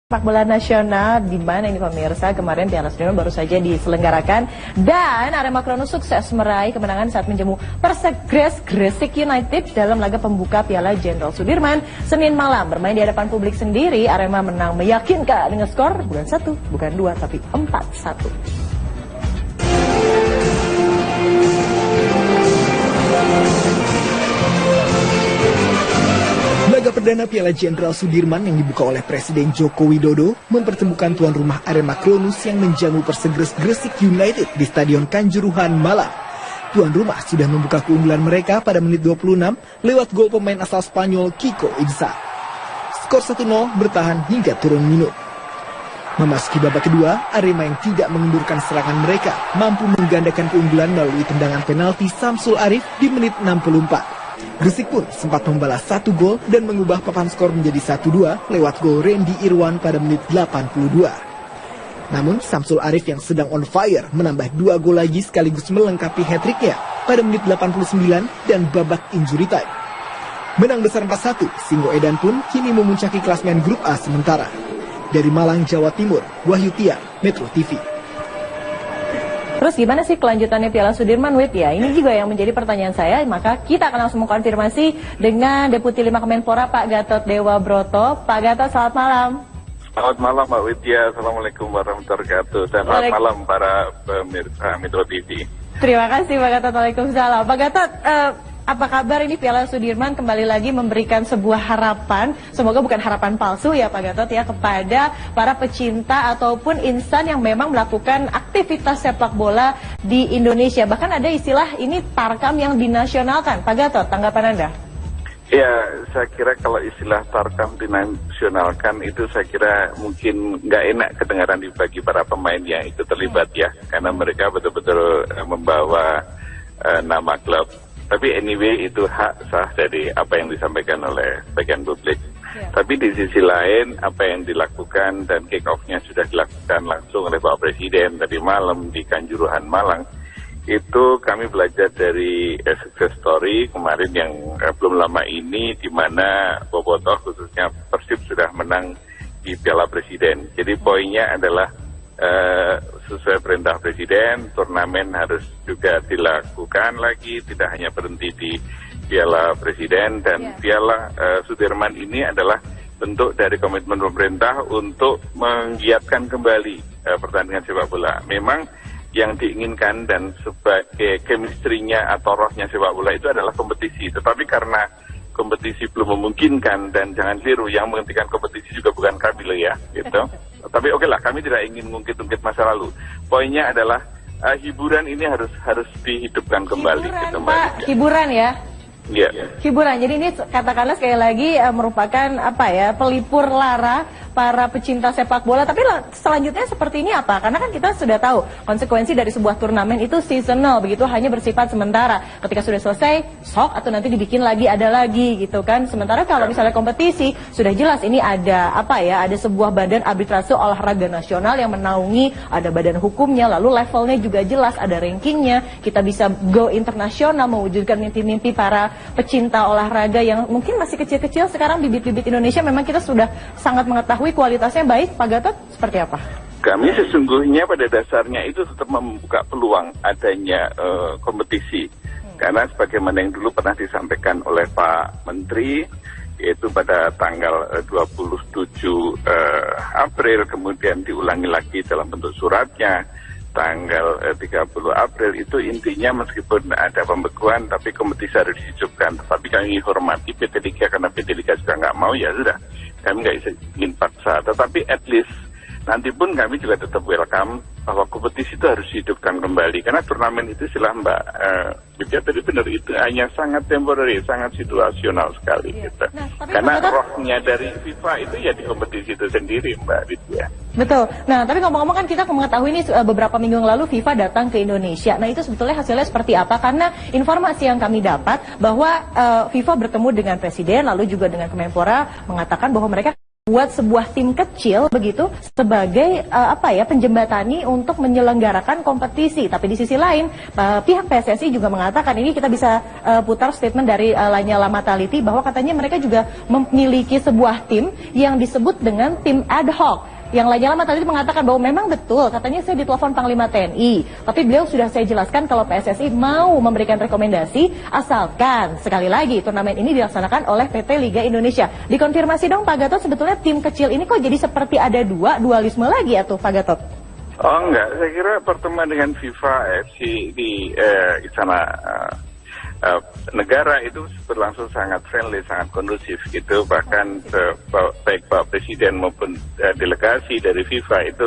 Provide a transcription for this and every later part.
Sepak bola nasional di mana ini pemirsa kemarin Piala Sudirman baru saja diselenggarakan dan Arema Kronos sukses meraih kemenangan saat menjamu Persegres Gresik United dalam laga pembuka Piala Jenderal Sudirman Senin malam. Bermain di hadapan publik sendiri, Arema menang meyakinkan dengan skor bukan 1, bukan 2 tapi 4-1. Laga perdana Piala Jenderal Sudirman yang dibuka oleh Presiden Joko Widodo mempertemukan tuan rumah Arema Kronos yang menjamu Persegres Gresik United di Stadion Kanjuruhan, Malang. Tuan rumah sudah membuka keunggulan mereka pada menit 26 lewat gol pemain asal Spanyol Kiko Itzak. Skor 1-0 bertahan hingga turun minut. Memasuki babak kedua, Arema yang tidak mengendurkan serangan mereka mampu menggandakan keunggulan melalui tendangan penalti Samsul Arif di menit 64. Gresik pun sempat membalas 1 gol dan mengubah papan skor menjadi 1-2 lewat gol Randy Irwan pada menit 82. Namun Samsul Arif yang sedang on fire menambah 2 gol lagi sekaligus melengkapi hat-tricknya pada menit 89 dan babak injury time. Menang besar 4-1, Singo Edan pun kini memuncaki klasmen grup A sementara. Dari Malang, Jawa Timur, Wahyu Tiang, Metro TV. Terus gimana sih kelanjutannya Piala Sudirman, Wid? Ya, ini juga yang menjadi pertanyaan saya. Maka kita akan langsung mengkonfirmasi dengan Deputi 5 Kemenpora, Pak Gatot Dewa Broto. Pak Gatot, selamat malam. Selamat malam, Mbak Widya. Assalamualaikum warahmatullahi wabarakatuh. Dan selamat malam para pemirsa Metro TV. Terima kasih, Pak Gatot. Waalaikumsalam. Pak Gatot, apa kabar ini Piala Sudirman kembali lagi memberikan sebuah harapan, semoga bukan harapan palsu ya Pak Gatot ya, kepada para pecinta ataupun insan yang memang melakukan aktivitas sepak bola di Indonesia. Bahkan ada istilah ini tarkam yang dinasionalkan. Pak Gatot, tanggapan Anda? Ya, saya kira kalau istilah tarkam dinasionalkan itu saya kira mungkin nggak enak kedengaran bagi para pemain yang ikut terlibat ya, karena mereka betul-betul membawa nama klub. Tapi anyway itu hak sah dari apa yang disampaikan oleh bagian publik. Ya. Tapi di sisi lain apa yang dilakukan dan kick off-nya sudah dilakukan langsung oleh Pak Presiden tadi malam di Kanjuruhan Malang. Itu kami belajar dari success story kemarin yang belum lama ini di mana Bobotoh khususnya Persib sudah menang di Piala Presiden. Jadi poinnya adalah sesuai perintah Presiden, turnamen harus juga dilakukan lagi, tidak hanya berhenti di Piala Presiden dan Piala Sudirman ini adalah bentuk dari komitmen pemerintah untuk menggiatkan kembali pertandingan sepak bola. Memang yang diinginkan dan sebagai chemistry-nya atau rohnya sepak bola itu adalah kompetisi, tetapi karena kompetisi belum memungkinkan dan jangan keliru yang menghentikan kompetisi juga bukan kami loh ya, gitu. Tapi oke lah, kami tidak ingin ngungkit-ungkit masa lalu. Poinnya adalah hiburan ini harus dihidupkan kembali. Hiburan, Pak. Hiburan ya? Iya. Hiburan. Jadi ini katakanlah sekali lagi merupakan apa ya, pelipur lara para pecinta sepak bola. Tapi selanjutnya seperti ini apa? Karena kan kita sudah tahu konsekuensi dari sebuah turnamen itu seasonal, begitu, hanya bersifat sementara. Ketika sudah selesai, sok atau nanti dibikin lagi, ada lagi gitu kan. Sementara kalau misalnya kompetisi, sudah jelas ini ada apa ya, ada sebuah badan arbitrase olahraga nasional yang menaungi, ada badan hukumnya, lalu levelnya juga jelas, ada rankingnya. Kita bisa go internasional, mewujudkan mimpi-mimpi para pecinta olahraga yang mungkin masih kecil-kecil. Sekarang bibit-bibit Indonesia memang kita sudah sangat mengetahui kualitasnya baik. Pak Gatot, seperti apa? Kami sesungguhnya pada dasarnya itu tetap membuka peluang adanya kompetisi. Karena sebagaimana yang dulu pernah disampaikan oleh Pak Menteri, yaitu pada tanggal 27 April, kemudian diulangi lagi dalam bentuk suratnya tanggal 30 April, itu intinya meskipun ada pembekuan tapi kompetisi harus dihidupkan. Tapi kami hormati PT Liga karena PT Liga juga nggak mau, ya sudah, kami nggak ingin paksa. Tetapi at least nanti pun kami juga tetap welcome bahwa kompetisi itu harus dihidupkan kembali. Karena turnamen itu istilah Mbak Widya tadi benar, itu hanya sangat temporary, sangat situasional sekali. Iya. Gitu. Nah, karena rohnya dari FIFA itu ya di kompetisi itu sendiri, Mbak Widya. Betul. Nah, tapi ngomong-ngomong kan kita mengetahui ini beberapa minggu yang lalu FIFA datang ke Indonesia. Nah, itu sebetulnya hasilnya seperti apa? Karena informasi yang kami dapat bahwa FIFA bertemu dengan Presiden lalu juga dengan Kemenpora mengatakan bahwa mereka buat sebuah tim kecil begitu sebagai penjembatani untuk menyelenggarakan kompetisi. Tapi di sisi lain pihak PSSI juga mengatakan, ini kita bisa putar statement dari Lanyala Mataliti bahwa katanya mereka juga memiliki sebuah tim yang disebut dengan tim ad hoc. Yang Lanyala Mataliti mengatakan bahwa memang betul, katanya saya ditelepon Panglima TNI, tapi beliau sudah saya jelaskan kalau PSSI mau memberikan rekomendasi asalkan sekali lagi turnamen ini dilaksanakan oleh PT Liga Indonesia. Dikonfirmasi dong Pak Gatot, sebetulnya tim kecil ini kok jadi seperti ada dualisme lagi ya tuh Pak Gatot? Oh enggak, saya kira pertemuan dengan FIFA FC di istana negara itu berlangsung sangat friendly, sangat kondusif gitu. Bahkan baik Pak Presiden maupun delegasi dari FIFA itu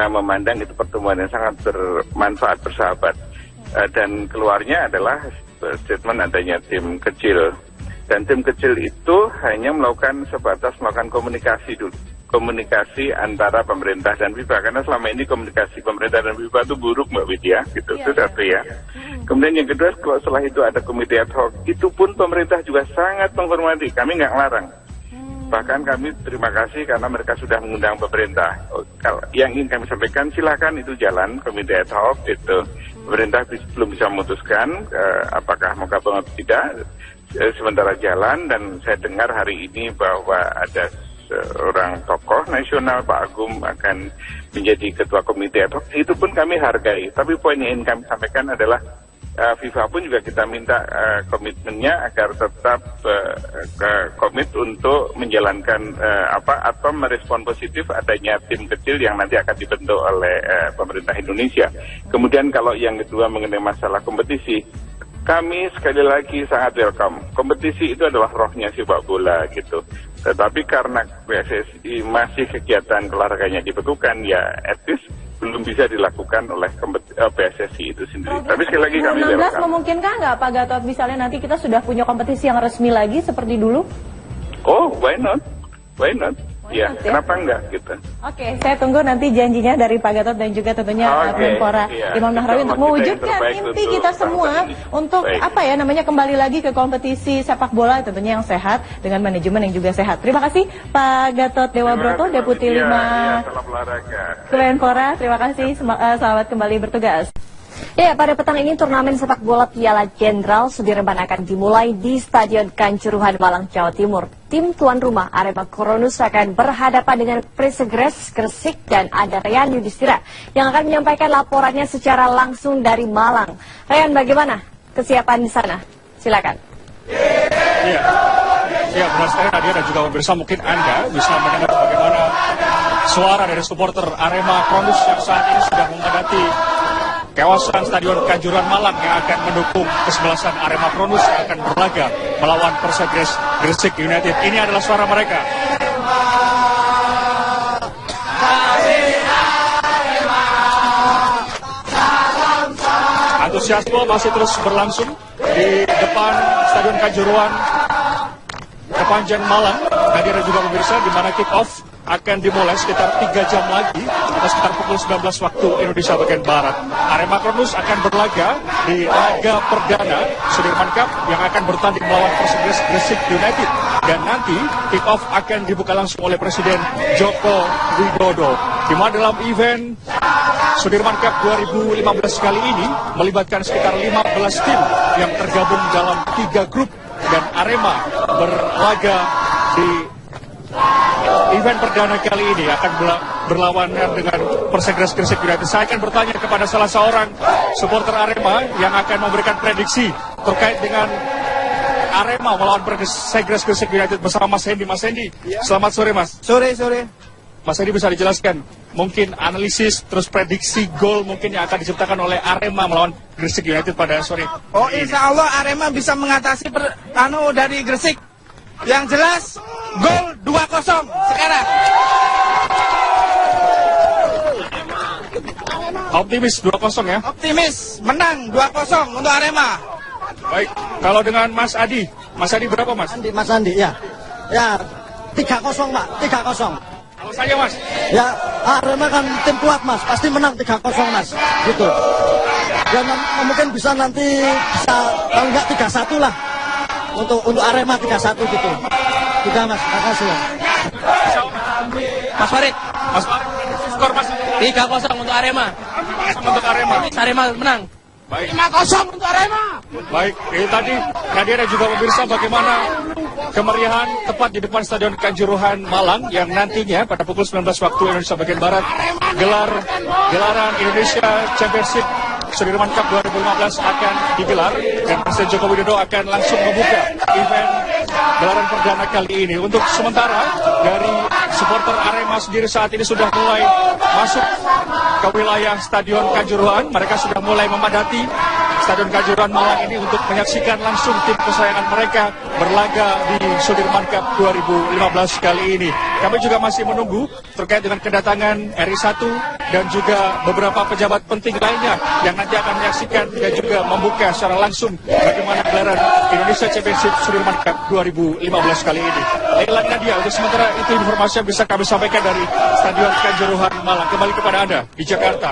memandang itu pertemuan yang sangat bermanfaat, bersahabat. Dan keluarnya adalah statement adanya tim kecil. Dan tim kecil itu hanya sebatas melakukan komunikasi dulu. Komunikasi antara pemerintah dan FIFA, karena selama ini komunikasi pemerintah dan FIFA itu buruk Mbak Widya, gitu. Itu satu ya. Kemudian yang kedua, kalau setelah itu ada komite ad hoc, itu pun pemerintah juga sangat menghormati, kami nggak ngelarang. Bahkan kami terima kasih karena mereka sudah mengundang pemerintah. Kalau yang ingin kami sampaikan, silakan itu jalan komite ad hoc itu. Pemerintah belum bisa memutuskan apakah mau gabung atau tidak. Sementara jalan, dan saya dengar hari ini bahwa ada seorang tokoh nasional, Pak Agung, akan menjadi ketua komite ad hoc. Itu pun kami hargai. Tapi poin yang ingin kami sampaikan adalah FIFA pun juga kita minta komitmennya agar tetap komit untuk menjalankan atau merespon positif adanya tim kecil yang nanti akan dibentuk oleh pemerintah Indonesia. Kemudian kalau yang kedua mengenai masalah kompetisi, kami sekali lagi sangat welcome. Kompetisi itu adalah rohnya sepak bola gitu. Tetapi karena PSSI masih kegiatan olahraganya dibekukan, ya etis belum bisa dilakukan oleh PSSI itu sendiri. Tapi sekali lagi kami welcome. Memungkinkan nggak Pak Gatot, misalnya nanti kita sudah punya kompetisi yang resmi lagi seperti dulu? Oh, why not? Why not? Ya, kenapa enggak gitu. Oke, saya tunggu nanti janjinya dari Pak Gatot dan juga tentunya Menpora Imam Nahrawi untuk mewujudkan mimpi kita semua untuk kembali lagi ke kompetisi sepak bola tentunya yang sehat dengan manajemen yang juga sehat. Terima kasih Pak Gatot Dewa Broto, Deputi 5 Kemenpora. Terima kasih, selamat kembali bertugas. Ya, pada petang ini turnamen sepak bola Piala Jenderal Sudirman akan dimulai di Stadion Kanjuruhan, Malang, Jawa Timur. Tim tuan rumah Arema Kronus akan berhadapan dengan Persegres Gresik dan ada Rian Yudhistira yang akan menyampaikan laporannya secara langsung dari Malang. Rian, bagaimana kesiapan di sana? Silakan. Ya, benar sekali Nadia dan juga pemirsa, mungkin Anda bisa mendengar bagaimana suara dari supporter Arema Kronus yang saat ini sudah memadati kawasan Stadion Kanjuruhan Malang yang akan mendukung kesebelasan Arema Kronus yang akan berlaga melawan Persegres Gresik United. Ini adalah suara mereka. Antusiasme masih terus berlangsung di depan Stadion Kanjuruhan Kepanjen Malang. Tadi ada juga pemirsa di mana kick off akan dimulai sekitar 3 jam lagi atau sekitar pukul 19 waktu Indonesia bagian Barat. Arema Kronus akan berlaga di laga perdana Sudirman Cup yang akan bertanding melawan Persegres Gresik United. Dan nanti kick off akan dibuka langsung oleh Presiden Joko Widodo. Di mana dalam event Sudirman Cup 2015 kali ini melibatkan sekitar 15 tim yang tergabung dalam 3 grup. Dan Arema berlaga di event perdana kali ini akan berlawanan dengan Persegres Gresik United. Saya akan bertanya kepada salah seorang supporter Arema yang akan memberikan prediksi terkait dengan Arema melawan Persegres Gresik United bersama Mas Hendy. Mas Hendy, selamat sore Mas. Sore. Mas Hendy bisa dijelaskan mungkin analisis terus prediksi gol mungkin yang akan diciptakan oleh Arema melawan Gresik United pada sore. Oh, insya Allah Arema bisa mengatasi dari Gresik. Yang jelas gol 2-0 sekarang. Optimis 2-0 ya? Optimis menang 2-0 untuk Arema. Baik, kalau dengan Mas Adi berapa Mas? Mas Andi ya 3-0 Pak, 3-0. Kalau saya Mas? Ya Arema kan tim kuat Mas, pasti menang 3-0 Mas, gitu. Dan mungkin bisa nanti kalau enggak 3-1 lah. Untuk Arema 3-1 gitu. Sudah Mas, makasih. Mas Farid. Mas Farid, skor Mas 3-0 untuk Arema. untuk Arema. Arema menang. Baik. 5-0 untuk Arema. Baik, ini tadi Nadia dan juga pemirsa bagaimana kemeriahan tepat di depan Stadion Kanjuruhan Malang yang nantinya pada pukul 19 waktu Indonesia bagian Barat gelaran Indonesia Championship Sudirman Cup 2015 akan digelar dan Presiden Joko Widodo akan langsung membuka event gelaran perdana kali ini. Untuk sementara dari supporter Arema sendiri saat ini sudah mulai masuk ke wilayah Stadion Kanjuruhan. Mereka sudah mulai memadati Stadion Kanjuruhan Malang ini untuk menyaksikan langsung tim kesayangan mereka berlaga di Sudirman Cup 2015 kali ini. Kami juga masih menunggu terkait dengan kedatangan RI1 dan juga beberapa pejabat penting lainnya yang nanti akan menyaksikan dan juga membuka secara langsung bagaimana gelaran Indonesia Championship Sudirman Cup 2015 kali ini. Leila Nadia, untuk sementara itu informasi yang bisa kami sampaikan dari Stadion Kanjuruhan Malang. Kembali kepada Anda di Jakarta.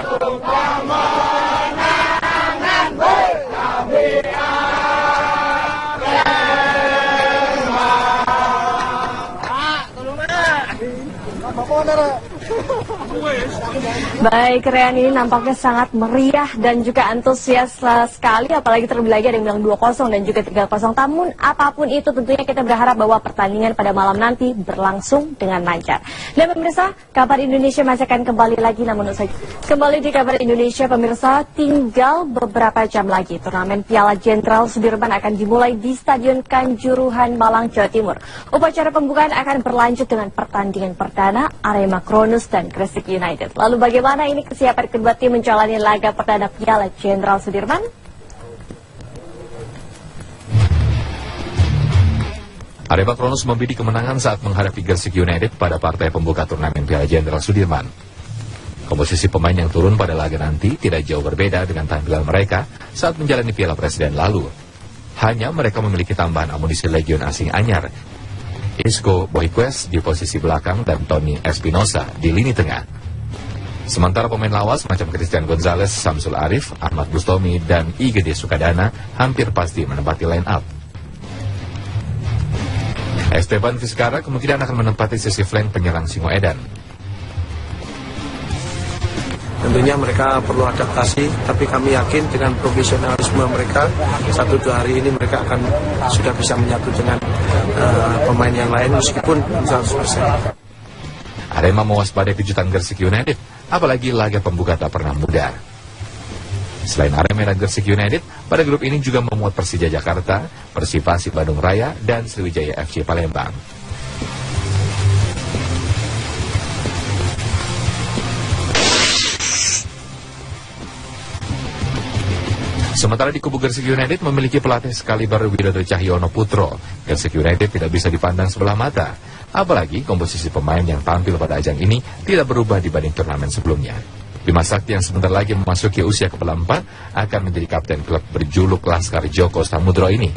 Baik, Rian, ini nampaknya sangat meriah dan juga antusias sekali, apalagi terlebih lagi ada yang bilang 2-0 dan juga 3-0. Namun apapun itu tentunya kita berharap bahwa pertandingan pada malam nanti berlangsung dengan lancar. Dan pemirsa, Kabar Indonesia masih akan kembali lagi, namun usai kembali di Kabar Indonesia, pemirsa, tinggal beberapa jam lagi turnamen Piala Jenderal Sudirman akan dimulai di Stadion Kanjuruhan Malang, Jawa Timur. Upacara pembukaan akan berlanjut dengan pertandingan perdana Arema Kronus dan Gresik United. Lalu bagaimana ini kesiapan kedua tim menjalani laga perdana Piala Jenderal Sudirman? Arema Kronus membidik kemenangan saat menghadapi Gresik United pada partai pembuka turnamen Piala Jenderal Sudirman. Komposisi pemain yang turun pada laga nanti tidak jauh berbeda dengan tampilan mereka saat menjalani Piala Presiden lalu. Hanya mereka memiliki tambahan amunisi legion asing anyar, Isco Boyquest di posisi belakang dan Tony Espinosa di lini tengah. Sementara pemain lawas macam Christian Gonzalez, Samsul Arif, Ahmad Bustomi, dan Igede Sukadana hampir pasti menempati line up. Esteban Vizcarra kemungkinan akan menempati sisi flank penyerang Singoedan. Tentunya mereka perlu adaptasi, tapi kami yakin dengan profesionalisme mereka, 1-2 hari ini mereka akan sudah bisa menyatu dengan pemain yang lain meskipun 100%. Arema mewaspadai kejutan Gresik United, apalagi laga pembuka tak pernah mudah. Selain Arema dan Gresik United, pada grup ini juga memuat Persija Jakarta, Persipasi Bandung Raya, dan Sriwijaya FC Palembang. Sementara di kubu Gresik United memiliki pelatih sekaliber Widodo Cahyono Putro, Gresik United tidak bisa dipandang sebelah mata. Apalagi komposisi pemain yang tampil pada ajang ini tidak berubah dibanding turnamen sebelumnya. Bima Sakti yang sebentar lagi memasuki usia ke-4 akan menjadi kapten klub berjuluk Laskar Joko Samudro ini.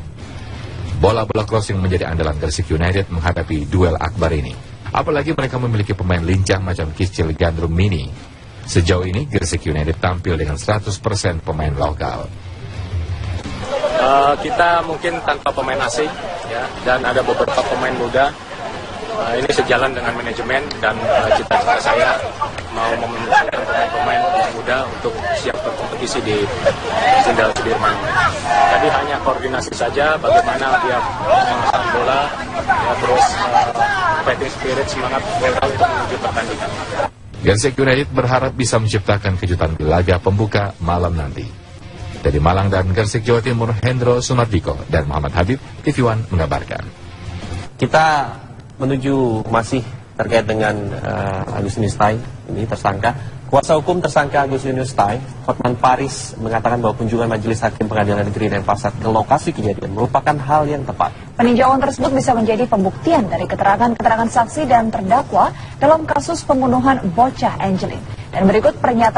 Bola-bola crossing menjadi andalan Gresik United menghadapi duel akbar ini. Apalagi mereka memiliki pemain lincah macam Kicil Gandrum Mini. Sejauh ini Gresik United tampil dengan 100% pemain lokal. Kita mungkin tanpa pemain asing ya, dan ada beberapa pemain muda. Ini sejalan dengan manajemen dan cita-cita saya mau memunculkan pemain-pemain muda untuk siap berkompetisi di Jenderal Sudirman. Jadi hanya koordinasi saja bagaimana dia mengasah bola, ya, terus fighting spirit, semangat mental untuk menuju pertandingan. Gresik United berharap bisa menciptakan kejutan di laga pembuka malam nanti. Dari Malang dan Gresik, Jawa Timur, Hendro Sumardiko dan Muhammad Habib, TV One mengabarkan. Kita menuju masih terkait dengan Agustinus Tai, ini tersangka. Kuasa hukum tersangka Agustinus Tai, Hotman Paris, mengatakan bahwa kunjungan Majelis Hakim Pengadilan Negeri Denpasar ke lokasi kejadian merupakan hal yang tepat. Peninjauan tersebut bisa menjadi pembuktian dari keterangan-keterangan saksi dan terdakwa dalam kasus pembunuhan bocah Angelin. Dan berikut pernyataan